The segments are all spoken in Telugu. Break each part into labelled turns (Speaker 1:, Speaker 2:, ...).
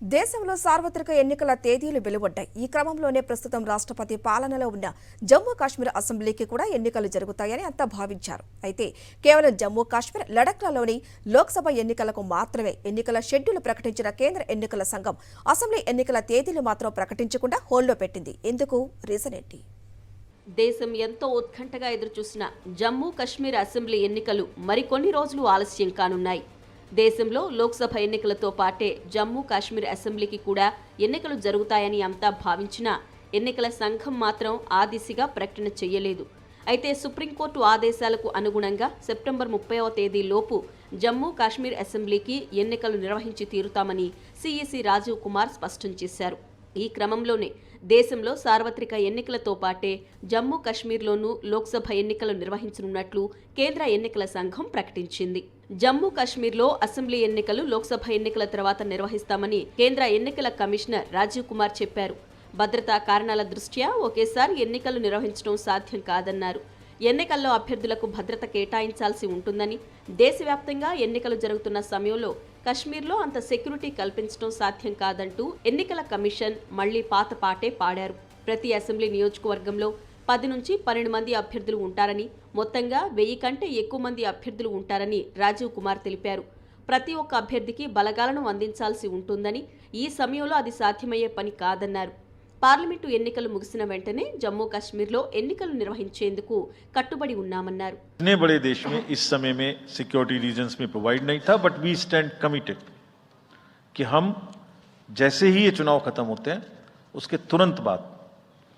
Speaker 1: దేశంలో సార్వత్రిక ఎన్నికల తేదీలు వెలువడ్డాయి. ఈ క్రమంలోనే ప్రస్తుతం రాష్ట్రపతి పాలనలో ఉన్న జమ్మూ కాశ్మీర్ అసెంబ్లీకి కూడా ఎన్నికలు జరుగుతాయని అంతా భావించారు. అయితే కేవలం జమ్మూ కాశ్మీర్, లడఖ్లలోని లోక్సభ ఎన్నికలకు మాత్రమే ఎన్నికల షెడ్యూల్ ప్రకటించిన కేంద్ర ఎన్నికల సంఘం అసెంబ్లీ ఎన్నికల తేదీలు మాత్రం ప్రకటించకుండా హోల్డ్లో పెట్టింది. ఎందుకు? రీజన్ ఏంటి?
Speaker 2: దేశం ఎంతో ఉత్కంఠగా ఎదురుచూసిన జమ్మూ కాశ్మీర్ అసెంబ్లీ ఎన్నికలు మరికొన్ని రోజులు ఆలస్యం కానున్నాయి. దేశంలో లోక్సభ ఎన్నికలతో పాటే జమ్మూ కాశ్మీర్ అసెంబ్లీకి కూడా ఎన్నికలు జరుగుతాయని అంతా భావించినా ఎన్నికల సంఘం మాత్రం ఆ దిశగా ప్రకటన చేయలేదు. అయితే సుప్రీంకోర్టు ఆదేశాలకు అనుగుణంగా సెప్టెంబర్ 30వ తేదీలోపు జమ్మూ కాశ్మీర్ అసెంబ్లీకి ఎన్నికలు నిర్వహించి తీరుతామని సిఈసి రాజీవ్ కుమార్ స్పష్టం చేశారు. ఈ క్రమంలోనే దేశంలో సార్వత్రిక ఎన్నికలతో పాటే జమ్మూ కాశ్మీర్లోనూ లోక్సభ ఎన్నికలు నిర్వహించనున్నట్లు కేంద్ర ఎన్నికల సంఘం ప్రకటించింది. జమ్మూ కాశ్మీర్లో అసెంబ్లీ ఎన్నికలు లోక్సభ ఎన్నికల తర్వాత నిర్వహిస్తామని కేంద్ర ఎన్నికల కమిషనర్ రాజీవ్ కుమార్ చెప్పారు. భద్రతా కారణాల దృష్ట్యా ఒకేసారి ఎన్నికలు నిర్వహించడం సాధ్యం కాదన్నారు. ఎన్నికల్లో అభ్యర్థులకు భద్రత కేటాయించాల్సి ఉంటుందని, దేశవ్యాప్తంగా ఎన్నికలు జరుగుతున్న సమయంలో కశ్మీర్లో అంత సెక్యూరిటీ కల్పించడం సాధ్యం కాదంటూ ఎన్నికల కమిషన్ మళ్లీ పాత పాటే పాడారు. ప్రతి అసెంబ్లీ నియోజకవర్గంలో 10 నుంచి 12 మంది అభ్యర్థులు ఉంటారని, మొత్తంగా 1000 కంటే ఎక్కువ మంది అభ్యర్థులు ఉంటారని రాజీవ్ కుమార్ తెలిపారు. ప్రతి ఒక్క అభ్యర్థికి బలగాలను అందించాల్సి ఉంటుందని, ఈ సమయంలో అది సాధ్యమయ్యే పని కాదన్నారు. పార్లమెంటు ఎన్నికలు ముగిసిన వెంటనే జమ్మూ కాశ్మీర్లో ఎన్నికలు నిర్వహించేందుకు కట్టుబడి ఉన్నామన్నారు.
Speaker 3: इतने बड़े देश में इस समय में सिक्योरिटी रीजंस में प्रोवाइड नहीं था, बट वी स्टैंड कमिटेड कि हम जैसे ही ये चुनाव खत्म होते हैं उसके तुरंत बाद,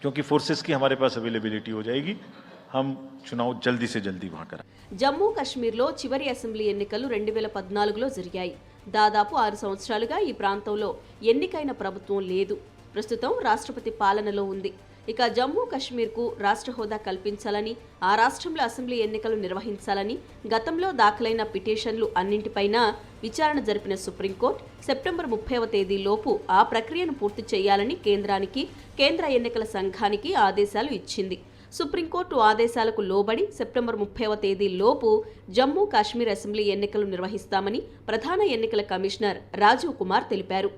Speaker 3: क्योंकि फोर्सेस की हमारे पास अवेलेबिलिटी हो जाएगी, हम चुनाव जल्दी से जल्दी वहां करें.
Speaker 2: జమ్మూ కాశ్మీర్లో చివరి అసెంబ్లీ ఎన్నికలు 2014లో జరిగాయి. దాదాపు 6 సంవత్సరాలుగా ఈ ప్రాంతంలో ఎన్నికైన ప్రభుత్వం లేదు. ప్రస్తుతం రాష్ట్రపతి పాలనలో ఉంది. ఇక జమ్మూ కాశ్మీర్కు రాష్ట్ర హోదా కల్పించాలని, ఆ రాష్ట్రంలో అసెంబ్లీ ఎన్నికలు నిర్వహించాలని గతంలో దాఖలైన పిటిషన్లు అన్నింటిపైనా విచారణ జరిపిన సుప్రీంకోర్టు సెప్టెంబర్ 30వ తేదీలోపు ఆ ప్రక్రియను పూర్తి చేయాలని కేంద్రానికి, కేంద్ర ఎన్నికల సంఘానికి ఆదేశాలు ఇచ్చింది. సుప్రీంకోర్టు ఆదేశాలకు లోబడి సెప్టెంబర్ 30వ తేదీలోపు జమ్మూ కాశ్మీర్ అసెంబ్లీ ఎన్నికలు నిర్వహిస్తామని ప్రధాన ఎన్నికల కమిషనర్ రాజీవ్ కుమార్ తెలిపారు.